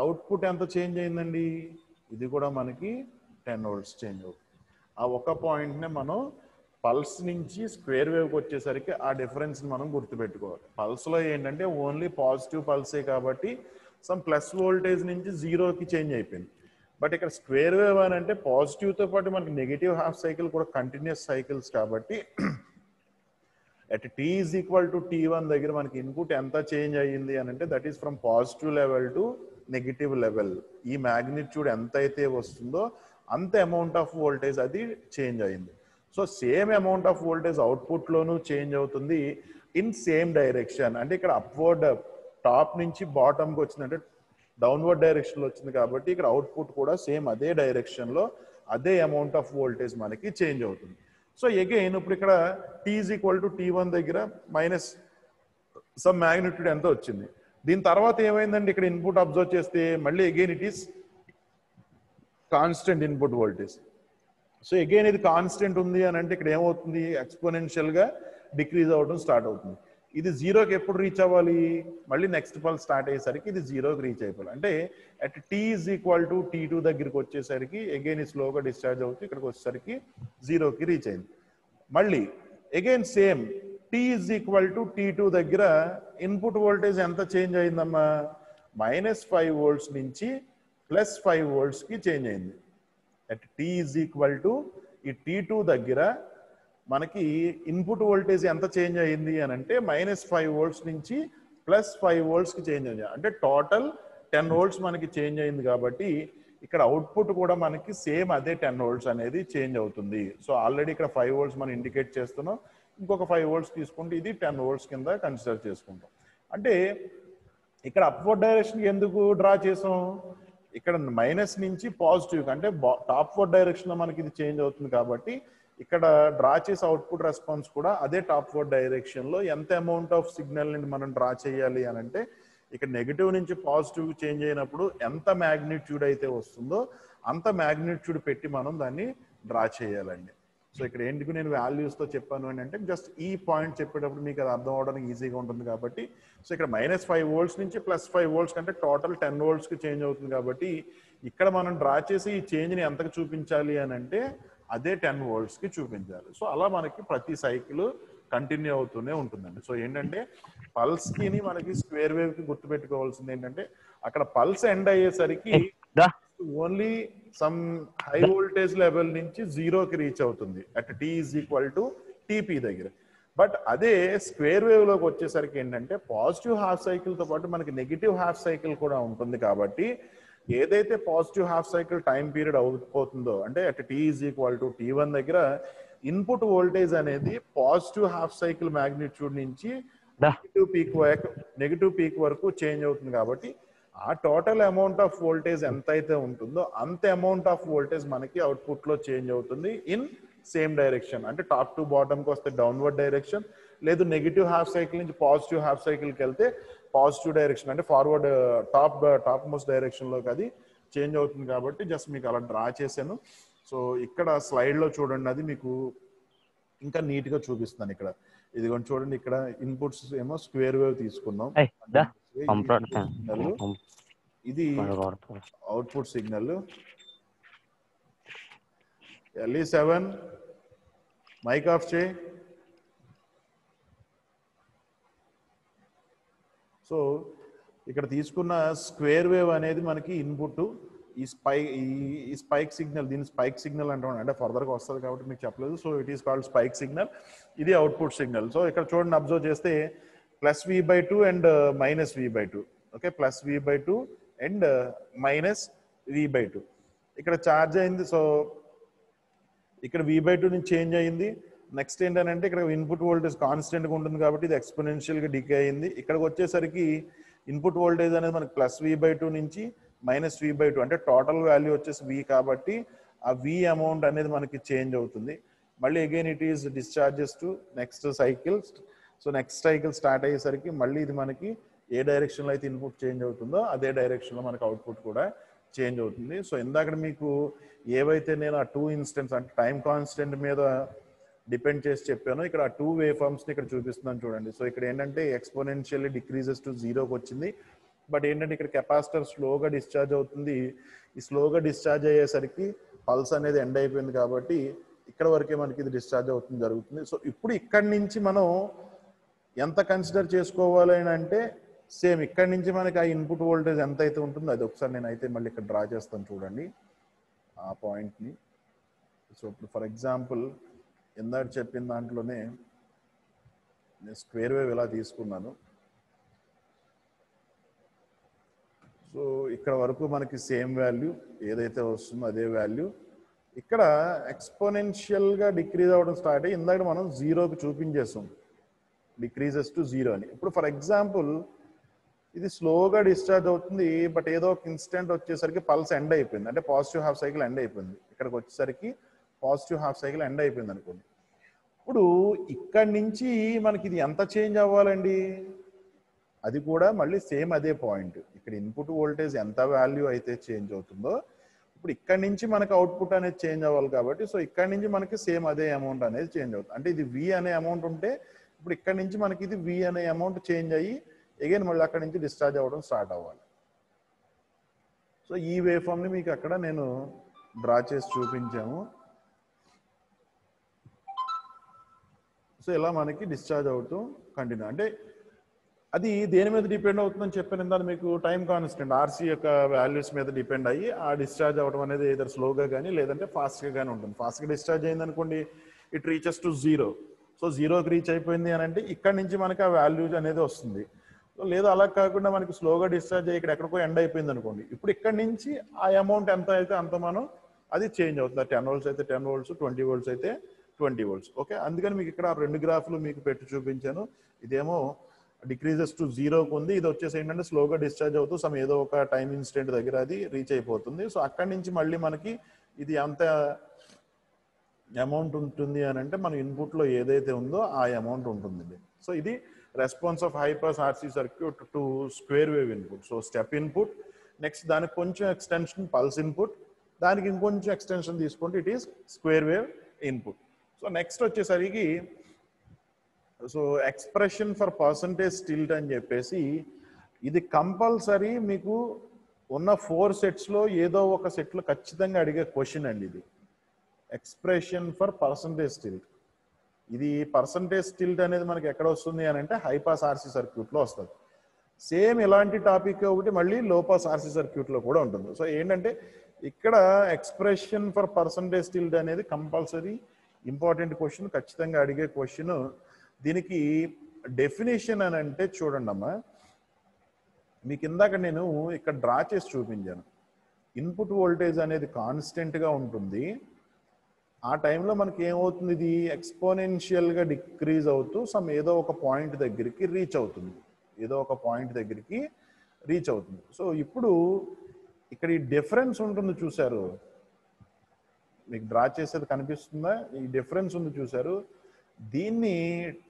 S1: అవుట్పుట్ ఎంత చేంజ్ అయిందండి? ఇది కూడా మనకి 10 volts చేంజ్ అవుతుంది. ఆ ఒక పాయింట్నే మనం పల్స్ నుంచి స్క్వేర్ వేవ్కి వచ్చేసరికి ఆ డిఫరెన్స్ మనం గుర్తుపెట్టుకోవాలి. పల్స్లో ఏంటంటే ఓన్లీ పాజిటివ్ పల్సే కాబట్టి సమ్ ప్లస్ వోల్టేజ్ నుంచి 0కి చేంజ్ అయిపోయింది. బట్ ఇక్కడ స్క్వేర్ వేవ్ అని అంటే పాజిటివ్తో పాటు మనకి నెగిటివ్ హాఫ్ సైకిల్ కూడా కంటిన్యూస్ సైకిల్స్ కాబట్టి at T is equal to T1 దగ్గర మనకి ఇన్పుట్ ఎంత చేంజ్ అయ్యింది అని అంటే that is from positive level to negative level. ఈ మ్యాగ్నిట్యూడ్ ఎంత అయితే వస్తుందో అంత అమౌంట్ ఆఫ్ వోల్టేజ్ అది చేంజ్ అయింది. So same amount of voltage అవుట్పుట్లోనూ చేంజ్ అవుతుంది ఇన్ సేమ్ డైరెక్షన్. అంటే ఇక్కడ అప్వర్డ్ టాప్ నుంచి బాటమ్కి వచ్చిందంటే డౌన్వర్డ్ డైరెక్షన్లో వచ్చింది కాబట్టి ఇక్కడ అవుట్పుట్ కూడా సేమ్ అదే డైరెక్షన్లో అదే అమౌంట్ ఆఫ్ వోల్టేజ్ మనకి చేంజ్ అవుతుంది. సో అగైన్ ఇప్పుడు ఇక్కడ T is equal to T1 దగ్గర మైనస్ సమ్ మ్యాగ్నిట్యూడ్ ఎంత వచ్చింది. దీని తర్వాత ఏమైందండి? ఇక్కడ ఇన్పుట్ అబ్జర్వ్ చేస్తే మళ్ళీ again it is constant input voltage. So again ఇది కాన్స్టెంట్ ఉంది అని అంటే ఇక్కడ ఏమవుతుంది? ఎక్స్పోనెన్షియల్గా డిక్రీజ్ అవ్వడం స్టార్ట్ అవుతుంది. ఇది 0కి ఎప్పుడు రీచ్ అవ్వాలి? మళ్ళీ నెక్స్ట్ పల్స్ స్టార్ట్ అయ్యేసరికి ఇది 0కి రీచ్ అయిపోవాలి. అంటే at T is equal to T2 దగ్గరికి వచ్చేసరికి అగైన్ స్లోగా డిశ్చార్జ్ అవుతుంది. ఇక్కడికి వచ్చేసరికి 0కి రీచ్ అయింది. మళ్ళీ again same T is equal to T2 దగ్గర ఇన్పుట్ వోల్టేజ్ ఎంత చేంజ్ అయిందమ్మా? -5 volts నుంచి +5 voltsకి చేంజ్ అయింది. At T is equal to ఈ T2 దగ్గర మనకి ఇన్పుట్ వోల్టేజ్ ఎంత చేంజ్ అయింది అని అంటే -5 volts నుంచి +5 voltsకి చేంజ్ అయింది. అంటే టోటల్ 10 volts మనకి చేంజ్ అయింది కాబట్టి ఇక్కడ అవుట్పుట్ కూడా మనకి సేమ్ అదే 10 volts అనేది చేంజ్ అవుతుంది. సో ఆల్రెడీ ఇక్కడ 5 volts మనం ఇండికేట్ చేస్తున్నాం. ఇంకొక 5 volts తీసుకుంటే ఇది 10 volts కింద కన్సిడర్ చేసుకుంటాం. అంటే ఇక్కడ అప్వర్డ్ డైరెక్షన్ ఎందుకు డ్రా చేసాం? ఇక్కడ మైనస్ నుంచి పాజిటివ్ అంటే టాప్వర్డ్ డైరెక్షన్లో మనకి ఇది చేంజ్ అవుతుంది కాబట్టి ఇక్కడ డ్రా చేసే అవుట్పుట్ రెస్పాన్స్ కూడా అదే టాప్వర్డ్ డైరెక్షన్లో ఎంత అమౌంట్ ఆఫ్ సిగ్నల్ ని మనం డ్రా చేయాలి అని అంటే ఇక్కడ నెగిటివ్ నుంచి పాజిటివ్ చేంజ్ అయినప్పుడు ఎంత మ్యాగ్నిట్యూడ్ అయితే వస్తుందో అంత మ్యాగ్నిట్యూడ్ పెట్టి మనం దాన్ని డ్రా చేయాలండి. సో ఇక్కడ ఎందుకు నేను వాల్యూస్తో చెప్పాను అని అంటే జస్ట్ ఈ పాయింట్ చెప్పేటప్పుడు మీకు అది అర్థం అవడానికి ఈజీగా ఉంటుంది కాబట్టి. సో ఇక్కడ -5 volts నుంచి +5 volts కంటే టోటల్ 10 voltsకి చేంజ్ అవుతుంది కాబట్టి ఇక్కడ మనం డ్రా చేసి ఈ చేంజ్ని ఎంతకు చూపించాలి అని అంటే అదే 10 voltsకి చూపించాలి. సో అలా మనకి ప్రతి సైకిల్ కంటిన్యూ అవుతూనే ఉంటుందండి. సో ఏంటంటే పల్స్కి మనకి స్క్వేర్ వేవ్కి గుర్తుపెట్టుకోవాల్సింది ఏంటంటే అక్కడ పల్స్ ఎండ్ అయ్యేసరికి only some high voltage level నుంచి 0కి రీచ్ అవుతుంది at T is equal to TP దగ్గర. బట్ అదే స్క్వేర్ వేవ్ లోకి వచ్చేసరికి ఏంటంటే పాజిటివ్ హాఫ్ సైకిల్ తో పాటు మనకి నెగిటివ్ హాఫ్ సైకిల్ కూడా ఉంటుంది కాబట్టి ఏదైతే positive half cycle time period అవుతుందో అంటే at T is equal to T1 దగ్గర ఇన్పుట్ వోల్టేజ్ అనేది పాజిటివ్ హాఫ్ సైకిల్ మ్యాగ్నిట్యూడ్ నుంచి నెగిటివ్ పీక్ వరకు చేంజ్ అవుతుంది కాబట్టి ఆ టోటల్ అమౌంట్ ఆఫ్ వోల్టేజ్ ఎంత అయితే ఉంటుందో అంత అమౌంట్ ఆఫ్ వోల్టేజ్ మనకి అవుట్పుట్ లో చేంజ్ అవుతుంది ఇన్ సేమ్ డైరెక్షన్. అంటే టాప్ టు బాటమ్కి వస్తే డౌన్వర్డ్ డైరెక్షన్, లేదు నెగిటివ్ హాఫ్ సైకిల్ నుంచి పాజిటివ్ హాఫ్ సైకిల్కి వెళ్తే పాజిటివ్ డైరెక్షన్ అంటే ఫార్వర్డ్ టాప్ మోస్ట్ డైరెక్షన్లోకి అది చేంజ్ అవుతుంది కాబట్టి జస్ట్ మీకు అలా డ్రా చేశాను. సో ఇక్కడ స్లైడ్లో చూడండి, అది మీకు ఇంకా నీట్గా చూపిస్తాను. ఇక్కడ ఇదిగోండి చూడండి, ఇక్కడ ఇన్పుట్స్ ఏమో స్క్వేర్ వేవ్ తీసుకున్నాం, ఇది output signal LE7 mic off చేయి. సో ఇక్కడ తీసుకున్న స్క్వేర్ వేవ్ అనేది మనకి ఇన్పుట్. ఈ స్పైక్ సిగ్నల్, దీని స్పైక్ సిగ్నల్ అంటాం, అంటే ఫర్దర్గా వస్తుంది కాబట్టి మీకు చెప్పలేదు. So it is called spike signal. ఇది అవుట్పుట్ సిగ్నల్. సో ఇక్కడ చూడండి, అబ్జర్వ్ చేస్తే +V/2 and -V/2. Okay, +V/2 and -V/2 ఇక్కడ ఛార్జ్ అయింది. సో ఇక్కడ V/2 నుంచి చేంజ్ అయింది. నెక్స్ట్ ఏంటంటే ఇక్కడ ఇన్పుట్ వోల్టేజ్ కాన్స్టెంట్గా ఉంటుంది కాబట్టి ఇది ఎక్స్పోనెన్షియల్గా డికే అయింది. ఇక్కడికి వచ్చేసరికి ఇన్పుట్ వోల్టేజ్ అనేది మనకి +V/2 నుంచి -V/2, అంటే టోటల్ వాల్యూ వచ్చేసి V కాబట్టి ఆ V అమౌంట్ అనేది మనకి చేంజ్ అవుతుంది. మళ్ళీ again it is discharges to next cycle. So next cycle start అయ్యేసరికి మళ్ళీ ఇది మనకి ఏ డైరెక్షన్లో అయితే ఇన్పుట్ చేంజ్ అవుతుందో అదే డైరెక్షన్లో మనకి అవుట్పుట్ కూడా చేంజ్ అవుతుంది. సో ఇందాక మీకు ఏవైతే నేను ఆ 2 ఇన్స్టెంట్స్ అంటే టైం కాన్స్టెంట్ మీద డిపెండ్ చేసి చెప్పాను, ఇక్కడ ఆ 2 వేవ్ ఫార్మ్స్ని ఇక్కడ చూపిస్తున్నాను చూడండి. సో ఇక్కడ ఏంటంటే ఎక్స్పోనెన్షియల్లీ డిక్రీజెస్ టు 0కి వచ్చింది. బట్ ఏంటంటే ఇక్కడ కెపాసిటర్ స్లోగా డిశ్చార్జ్ అవుతుంది. ఈ స్లోగా డిశ్చార్జ్ అయ్యేసరికి పల్స్ అనేది ఎండ్ అయిపోయింది కాబట్టి ఇక్కడ వరకే మనకి ఇది డిశ్చార్జ్ అవుతుంది జరుగుతుంది. సో ఇప్పుడు ఇక్కడి నుంచి మనం ఎంత కన్సిడర్ చేసుకోవాలి అని అంటే సేమ్ ఇక్కడి నుంచి మనకి ఆ ఇన్పుట్ వోల్టేజ్ ఎంత అయితే ఉంటుందో అది ఒకసారి నేను అయితే మళ్ళీ ఇక్కడ డ్రా చేస్తాను చూడండి ఆ పాయింట్ని. సో ఇప్పుడు ఫర్ ఎగ్జాంపుల్ ఇందాక చెప్పిన దాంట్లోనే నేను స్క్వేర్ వేవ్ ఇలా తీసుకున్నాను. సో ఇక్కడ వరకు మనకి సేమ్ వాల్యూ ఏదైతే వస్తుందో అదే వాల్యూ. ఇక్కడ ఎక్స్పోనెన్షియల్గా డిక్రీజ్ అవ్వడం స్టార్ట్ అయ్యి ఇందాక మనం 0కి చూపించేస్తాం, డిక్రీజెస్ టు 0 అని. ఇప్పుడు ఫర్ ఎగ్జాంపుల్ ఇది స్లోగా డిశ్చార్జ్ అవుతుంది, బట్ ఏదో ఒక ఇన్స్టెంట్ వచ్చేసరికి పల్స్ ఎండ్ అయిపోయింది, అంటే పాజిటివ్ హాఫ్ సైకిల్ ఎండ్ అయిపోయింది. ఇక్కడికి వచ్చేసరికి పాజిటివ్ హాఫ్ సైకిల్ ఎండ్ అయిపోయింది అనుకోండి. ఇప్పుడు ఇక్కడి నుంచి మనకి ఇది ఎంత చేంజ్ అవ్వాలండి? అది కూడా మళ్ళీ సేమ్ అదే పాయింట్. ఇక్కడ ఇన్పుట్ వోల్టేజ్ ఎంత వాల్యూ అయితే చేంజ్ అవుతుందో ఇప్పుడు ఇక్కడి నుంచి మనకి అవుట్పుట్ అనేది చేంజ్ అవ్వాలి కాబట్టి సో ఇక్కడి నుంచి మనకి సేమ్ అదే అమౌంట్ అనేది చేంజ్ అవుతుంది. అంటే ఇది V అనే అమౌంట్ ఉంటే ఇప్పుడు ఇక్కడి నుంచి మనకి ఇది V అనే అమౌంట్ చేంజ్ అయ్యి అగైన్ మళ్ళీ అక్కడి నుంచి డిశ్చార్జ్ అవ్వడం స్టార్ట్ అవ్వాలి. సో ఈ వేవ్ ఫామ్ని మీకు అక్కడ నేను డ్రా చేసి చూపించాము. సో ఇలా మనకి డిశ్చార్జ్ అవుతూ కంటిన్యూ. అంటే అది దేని మీద డిపెండ్ అవుతుందని చెప్పాను ఇందాక మీకు, టైం కాన్స్టెంట్ RC యొక్క వాల్యూస్ మీద డిపెండ్ అయ్యి ఆ డిశ్చార్జ్ అవ్వడం అనేది ఏదైనా స్లోగా కానీ లేదంటే ఫాస్ట్గా కానీ ఉంటుంది. ఫాస్ట్గా డిశ్చార్జ్ అయింది అనుకోండి ఇట్ రీచెస్ టు 0. సో 0కి రీచ్ అయిపోయింది అని అంటే ఇక్కడ నుంచి మనకి ఆ వాల్యూస్ అనేది వస్తుంది. సో లేదు అలా కాకుండా మనకి స్లోగా డిశ్చార్జ్ అయ్యి ఇక్కడ ఎక్కడికో ఎండ్ అయిపోయింది అనుకోండి, ఇప్పుడు ఇక్కడ నుంచి ఆ అమౌంట్ ఎంత అయితే అంత మనం అది చేంజ్ అవుతుంది. 10 volts అయితే 10 volts, 20 volts అయితే 20 volts. ఓకే, అందుకని మీకు ఇక్కడ 2 గ్రాఫ్లు మీకు పెట్టి చూపించాను. ఇదేమో డిక్రీజెస్ టు 0కి ఉంది, ఇది వచ్చేసి ఏంటంటే స్లోగా డిశ్చార్జ్ అవుతూ సమ్ ఏదో ఒక టైం ఇన్స్టెంట్ దగ్గర అది రీచ్ అయిపోతుంది. సో అక్కడి నుంచి మళ్ళీ మనకి ఇది అంత అమౌంట్ ఉంటుంది అని అంటే మన ఇన్పుట్లో ఏదైతే ఉందో ఆ అమౌంట్ ఉంటుంది. సో ఇది response of high pass RC circuit to square wave input. So step input, next దానికి కొంచెం ఎక్స్టెన్షన్ పల్స్ ఇన్పుట్, దానికి ఇంకొంచెం ఎక్స్టెన్షన్ తీసుకుంటే it is square wave input. So next వచ్చేసరికి so expression for percentage tilt అని చెప్పేసి ఇది కంపల్సరీ మీకు ఉన్న 4 సెట్స్లో ఏదో ఒక సెట్లో ఖచ్చితంగా అడిగే క్వశ్చన్ అండి ఇది. Expression for percentage tilt. ఇది పర్సంటేజ్ టిల్ట్ అనేది మనకి ఎక్కడ వస్తుంది అని అంటే హై పాస్ RC సర్క్యూట్లో వస్తుంది. సేమ్ ఇలాంటి టాపిక్ ఒకటి మళ్ళీ లో పాస్ RC సర్క్యూట్లో కూడా ఉంటుంది. సో ఏంటంటే ఇక్కడ ఎక్స్ప్రెషన్ ఫర్ పర్సంటేజ్ టిల్ట్ అనేది కంపల్సరీ ఇంపార్టెంట్ క్వశ్చన్, ఖచ్చితంగా అడిగే క్వశ్చన్. దీనికి డెఫినేషన్ అని అంటే చూడండి అమ్మా, మీకు ఇందాక నేను ఇక్కడ డ్రా చేసి చూపించాను. ఇన్పుట్ వోల్టేజ్ అనేది కాన్స్టెంట్గా ఉంటుంది. ఆ టైంలో మనకి ఏమవుతుంది, ఇది ఎక్స్పోనెన్షియల్గా డిక్రీజ్ అవుతూ సమ్ ఏదో ఒక పాయింట్ దగ్గరికి రీచ్ అవుతుంది, ఏదో ఒక పాయింట్ దగ్గరికి రీచ్ అవుతుంది. సో ఇప్పుడు ఇక్కడ ఈ డిఫరెన్స్ ఉంటుంది చూసారు, మీకు డ్రా చేసేది కనిపిస్తుందా? ఈ డిఫరెన్స్ ఉంది చూసారు, దీన్ని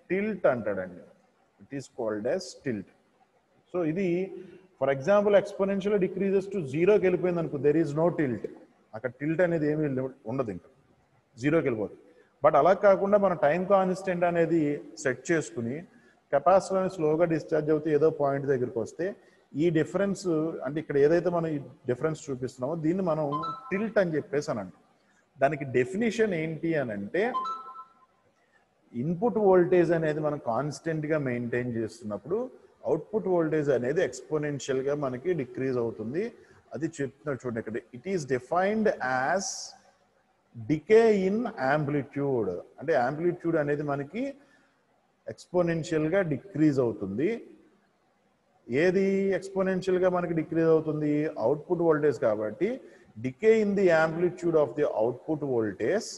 S1: టిల్ట్ అంటాడండి. It is called as tilt. So ఇది for example exponential decreases to 0కి వెళ్ళిపోయింది అనుకో, దెర్ ఈజ్ నో టిల్ట్. అక్కడ టిల్ట్ అనేది ఏమీ ఉండదు, ఇంకా 0కి వెళ్ళిపోతుంది. బట్ అలా కాకుండా మన టైం కాన్స్టెంట్ అనేది సెట్ చేసుకుని కెపాసిటర్ అనేది స్లోగా డిశ్చార్జ్ అవుతూ ఏదో పాయింట్ దగ్గరికి వస్తే ఈ డిఫరెన్స్ అంటే ఇక్కడ ఏదైతే మనం ఈ డిఫరెన్స్ చూపిస్తున్నామో దీన్ని మనం టిల్ట్ అని చెప్పేసి అని అంటాం. దానికి డెఫినేషన్ ఏంటి అని అంటే ఇన్పుట్ వోల్టేజ్ అనేది మనం కాన్స్టెంట్గా మెయింటైన్ చేస్తున్నప్పుడు అవుట్పుట్ వోల్టేజ్ అనేది ఎక్స్పోనెన్షియల్గా మనకి డిక్రీజ్ అవుతుంది. అది చెప్తున్నాడు చూడండి ఇక్కడ. It is defined as decay in amplitude. అంటే యాంప్లిట్యూడ్ అనేది మనకి ఎక్స్పోనెన్షియల్గా డిక్రీజ్ అవుతుంది. ఏది ఎక్స్పోనెన్షియల్గా మనకి డిక్రీజ్ అవుతుంది? Output voltage. కాబట్టి decay in the amplitude of the output voltage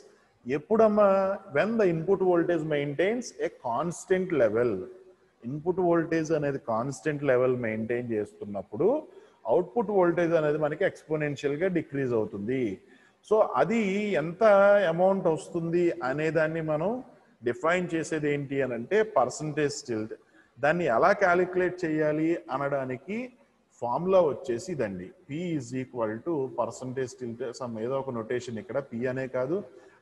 S1: ఎప్పుడమ్మా? When the input voltage maintains a constant level. Input voltage అనేది కాన్స్టెంట్ లెవెల్ మెయింటైన్ చేస్తున్నప్పుడు అవుట్పుట్ వోల్టేజ్ అనేది మనకి ఎక్స్పోనెన్షియల్గా డిక్రీజ్ అవుతుంది. సో అది ఎంత అమౌంట్ వస్తుంది అనేదాన్ని మనం డిఫైన్ చేసేది ఏంటి అని అంటే పర్సంటేజ్ టిల్ట్. దాన్ని ఎలా క్యాలిక్యులేట్ చేయాలి అనడానికి ఫార్ములా వచ్చేసి ఇదండి. P is equal to percentage tilt some ఏదో ఒక నొటేషన్. ఇక్కడ P అనే కాదు,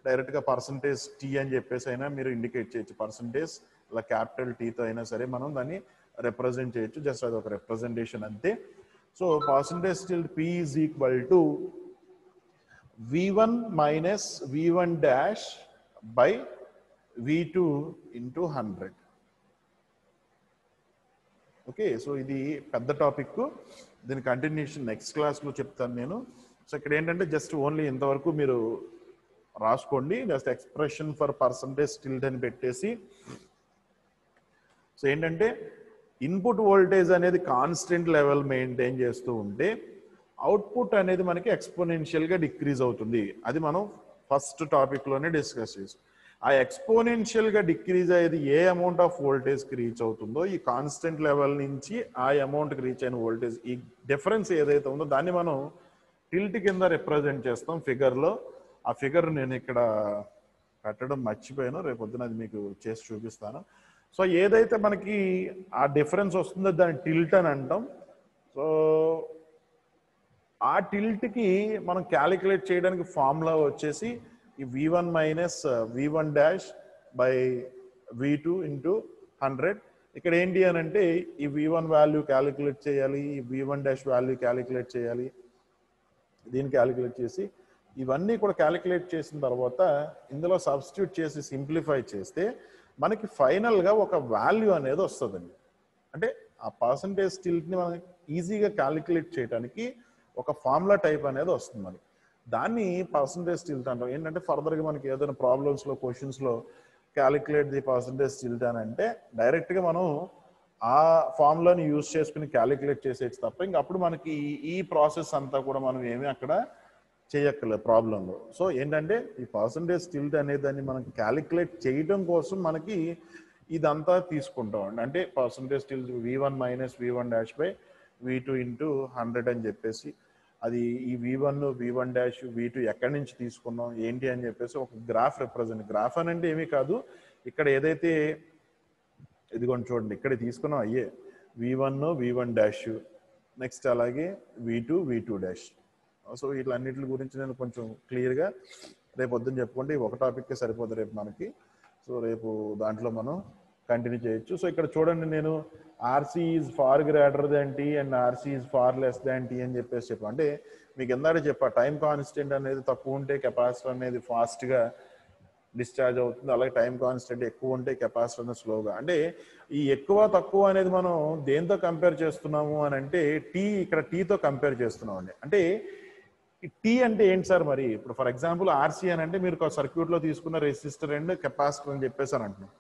S1: డైరెక్ట్గా పర్సంటేజ్ T అని చెప్పేసి అయినా మీరు ఇండికేట్ చేయొచ్చు. పర్సంటేజ్ ఇలా క్యాపిటల్ Tతో అయినా సరే మనం దాన్ని రిప్రజెంట్ చేయొచ్చు. జస్ట్ అది ఒక రిప్రజెంటేషన్ అంతే. So percentage tilt P is equal to V1 minus V1 dash by V2 into 100. Okay, so ఇది పెద్ద టాపిక్. దీని కంటిన్యూషన్ నెక్స్ట్ క్లాస్లో చెప్తాను నేను. సో ఇక్కడ ఏంటంటే జస్ట్ ఓన్లీ ఇంతవరకు మీరు రాసుకోండి. Just expression for percentage tilt అని పెట్టేసి, సో ఏంటంటే ఇన్పుట్ వోల్టేజ్ అనేది కాన్స్టెంట్ లెవెల్ మెయింటైన్ చేస్తూ ఉంటే అవుట్పుట్ అనేది మనకి ఎక్స్పోనెన్షియల్గా డిక్రీజ్ అవుతుంది. అది మనం ఫస్ట్ టాపిక్లోనే డిస్కస్ చేసాం. ఆ ఎక్స్పోనెన్షియల్గా డిక్రీజ్ అయ్యేది ఏ అమౌంట్ ఆఫ్ వోల్టేజ్కి రీచ్ అవుతుందో, ఈ కాన్స్టెంట్ లెవెల్ నుంచి ఆ అమౌంట్కి రీచ్ అయిన వోల్టేజ్, ఈ డిఫరెన్స్ ఏదైతే ఉందో దాన్ని మనం టిల్ట్ కింద రిప్రజెంట్ చేస్తాం ఫిగర్లో. ఆ ఫిగర్ నేను ఇక్కడ పెట్టడం మర్చిపోయాను, రేపు పొద్దున అది మీకు చేసి చూపిస్తాను. సో ఏదైతే మనకి ఆ డిఫరెన్స్ వస్తుందో దాన్ని టిల్ట్ అని అంటాం. సో ఆ టిల్ట్కి మనం క్యాలిక్యులేట్ చేయడానికి ఫార్ములా వచ్చేసి ఈ V1 minus V1 dash by V2 into 100. ఇక్కడ ఏంటి అని అంటే ఈ V1 వాల్యూ క్యాలిక్యులేట్ చేయాలి, ఈ V1 డాష్ వాల్యూ క్యాలిక్యులేట్ చేయాలి, దీన్ని క్యాలిక్యులేట్ చేసి ఇవన్నీ కూడా క్యాలిక్యులేట్ చేసిన తర్వాత ఇందులో సబ్స్టిట్యూట్ చేసి సింప్లిఫై చేస్తే మనకి ఫైనల్గా ఒక వాల్యూ అనేది వస్తుందండి. అంటే ఆ పర్సంటేజ్ టిల్ట్ని మనం ఈజీగా క్యాలిక్యులేట్ చేయడానికి ఒక ఫార్ములా టైప్ అనేది వస్తుంది మనకి. దాన్ని పర్సంటేజ్ టిల్ట్ అంటాం. ఏంటంటే ఫర్దర్గా మనకి ఏదైనా ప్రాబ్లమ్స్లో క్వశ్చన్స్లో క్యాలిక్యులేట్ ది పర్సంటేజ్ టిల్ట్ అని అంటే డైరెక్ట్గా మనం ఆ ఫార్ములాని యూజ్ చేసుకుని క్యాలిక్యులేట్ చేసేది తప్ప ఇంకా అప్పుడు మనకి ఈ ప్రాసెస్ అంతా కూడా మనం ఏమీ అక్కడ చేయక్కర్లేదు ప్రాబ్లంలో. సో ఏంటంటే ఈ పర్సంటేజ్ టిల్ట్ అనేది దాన్ని మనం క్యాలిక్యులేట్ చేయడం కోసం మనకి ఇదంతా తీసుకుంటాం అండి. అంటే percentage tilt V1 minus V1 dash by V2 into 100 అని చెప్పేసి అది ఈ V1 V1 డాష్ V2 ఎక్కడి నుంచి తీసుకున్నాం ఏంటి అని చెప్పేసి ఒక గ్రాఫ్ రిప్రజెంట్. గ్రాఫ్ అని అంటే ఏమీ కాదు, ఇక్కడ ఏదైతే ఇదిగోండి చూడండి ఇక్కడ తీసుకున్నాం అయ్యే V1 V1 డాష్, నెక్స్ట్ అలాగే V2 V2 డాష్. సో వీటన్నిటి గురించి నేను కొంచెం క్లియర్గా రేపు పొద్దున్న చెప్పుకుంటే ఒక టాపిక్కే సరిపోతుంది రేపు మనకి. సో రేపు దాంట్లో మనం కంటిన్యూ చేయొచ్చు. సో ఇక్కడ చూడండి నేను RC is far greater than T and RC is far less than T అని చెప్పేసి చెప్పాను. అంటే మీకు ఎందాక చెప్పా టైం కాన్స్టెంట్ అనేది తక్కువ ఉంటే కెపాసిటర్ అనేది ఫాస్ట్గా డిశ్చార్జ్ అవుతుంది, అలాగే టైం కాన్స్టెంట్ ఎక్కువ ఉంటే కెపాసిటర్ అనేది స్లోగా. అంటే ఈ ఎక్కువ తక్కువ అనేది మనం దేంతో కంపేర్ చేస్తున్నాము అని అంటే ఇక్కడ టీతో కంపేర్ చేస్తున్నాం అండి. అంటే టీ అంటే ఏంటి సార్? మరి ఇప్పుడు ఫర్ ఎగ్జాంపుల్ ఆర్సీ అని అంటే మీరు సర్క్యూట్లో తీసుకున్న రెసిస్టర్ అండ్ కెపాసిటర్ అని చెప్పేసి అని అంటున్నాం.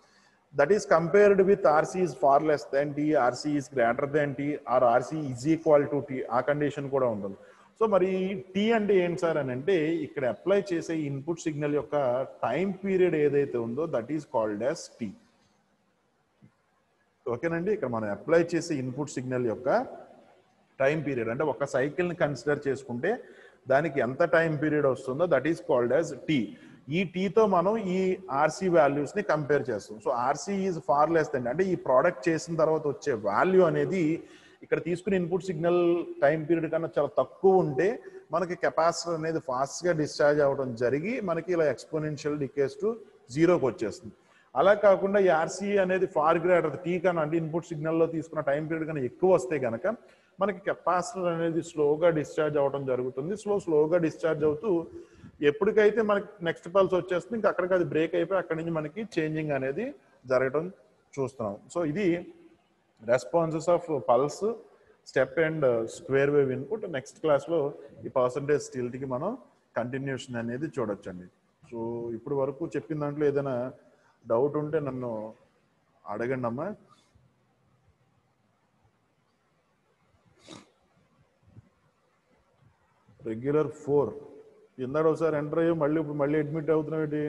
S1: That is compared with RC is far less than T, RC is greater than T, or RC is equal to T, ఆ కండిషన్ కూడా ఉంటుంది. సో మరి టీ అంటే ఏంటి సార్ అని అంటే ఇక్కడ అప్లై చేసే ఇన్పుట్ సిగ్నల్ యొక్క టైం పీరియడ్ ఏదైతే ఉందో that is called as T. ఓకేనండి, ఇక్కడ మనం అప్లై చేసే ఇన్పుట్ సిగ్నల్ యొక్క టైం పీరియడ్ అంటే ఒక సైకిల్ని కన్సిడర్ చేసుకుంటే దానికి ఎంత టైం పీరియడ్ వస్తుందో that is called as T. ఈ టీతో మనం ఈ ఆర్సీ వాల్యూస్ని కంపేర్ చేస్తాం. So RC is far less than అంటే ఈ ప్రోడక్ట్ చేసిన తర్వాత వచ్చే వాల్యూ అనేది ఇక్కడ తీసుకునే ఇన్పుట్ సిగ్నల్ టైం పీరియడ్ కన్నా చాలా తక్కువ ఉంటే మనకి కెపాసిటర్ అనేది ఫాస్ట్గా డిశ్చార్జ్ అవ్వడం జరిగి మనకి ఇలా ఎక్స్పోనెన్షియల్ డికేస్ టు జీరోకి వచ్చేస్తుంది. అలా కాకుండా ఈ ఆర్సీ అనేది ఫార్ గ్రేటర్ టీ కన్నా అంటే ఇన్పుట్ సిగ్నల్లో తీసుకున్న టైం పీరియడ్ కన్నా ఎక్కువ వస్తే కనుక మనకి కెపాసిటర్ అనేది స్లోగా డిశ్చార్జ్ అవ్వడం జరుగుతుంది. స్లోగా డిశ్చార్జ్ అవుతూ ఎప్పటికైతే మనకి నెక్స్ట్ పల్స్ వచ్చేస్తుంది ఇంకా అక్కడికి అది బ్రేక్ అయిపోయి అక్కడి నుంచి మనకి చేంజింగ్ అనేది జరగడం చూస్తున్నాం. సో ఇది responses of pulse, step and square wave input. Next క్లాస్లో ఈ పర్సంటేజ్ స్టిల్ట్కి మనం కంటిన్యూషన్ అనేది చూడొచ్చండి. సో ఇప్పుడు వరకు చెప్పిన దాంట్లో ఏదైనా డౌట్ ఉంటే నన్ను అడగండి అమ్మా. రెగ్యులర్ 4 ఇందాక ఒకసారి ఎంటర్ అయ్యి మళ్ళీ ఇప్పుడు మళ్ళీ అడ్మిట్ అవుతున్నావు ఏంటి?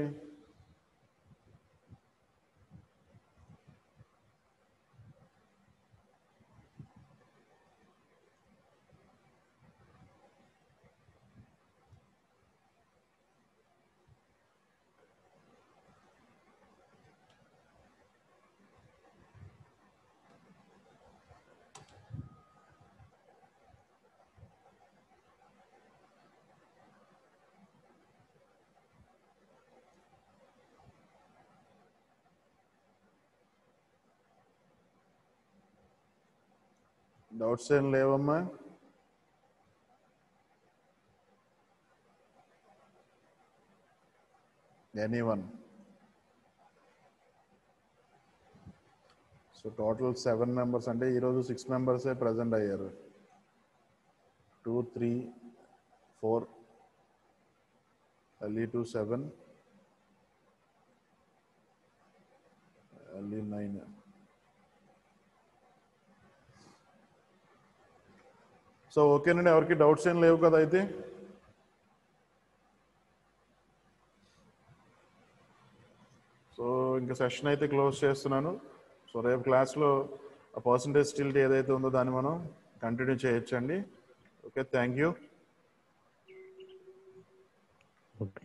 S1: డౌట్స్ ఏం లేవమ్మా? ఎనీవన్? సో టోటల్ 7 మెంబర్స్, అంటే ఈరోజు 6 మెంబర్సే ప్రజెంట్ అయ్యారు. 2, 3, 4, early 2, 7, early 9. సో ఓకేనండి, ఎవరికి డౌట్స్ ఏం లేవు కదా అయితే? సో ఇంకా సెషన్ అయితే క్లోజ్ చేస్తున్నాను. సో రేపు క్లాస్లో ఆ పర్సంటేజ్ స్టిల్ట్ ఏదైతే ఉందో దాన్ని మనం కంటిన్యూ చేయొచ్చండి. Okay, thank you.
S3: ఓకే.